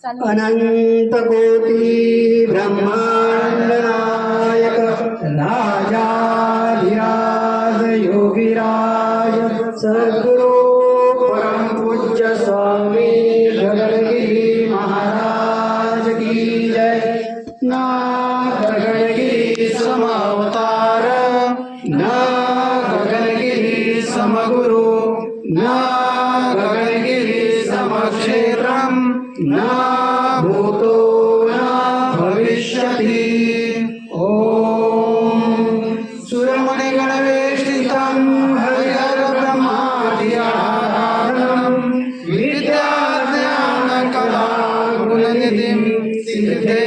अनंत कोटी ब्रह्मांड नायक राजाधिराज योगीराज सद्गुरु परम पूज्य स्वामी गगनगिरी महाराज की जय। ना गगनगिरी समावतार ना गगनगिरी समगुरु ना गगनगिरी समक्षेत्रम ना भूतो ना भविष्यति। ओम सुरमणिगणवेष्टितं हरिहर ब्रह्मादिआराधनं विद्याज्ञानकलागुणनिधिं सिद्धे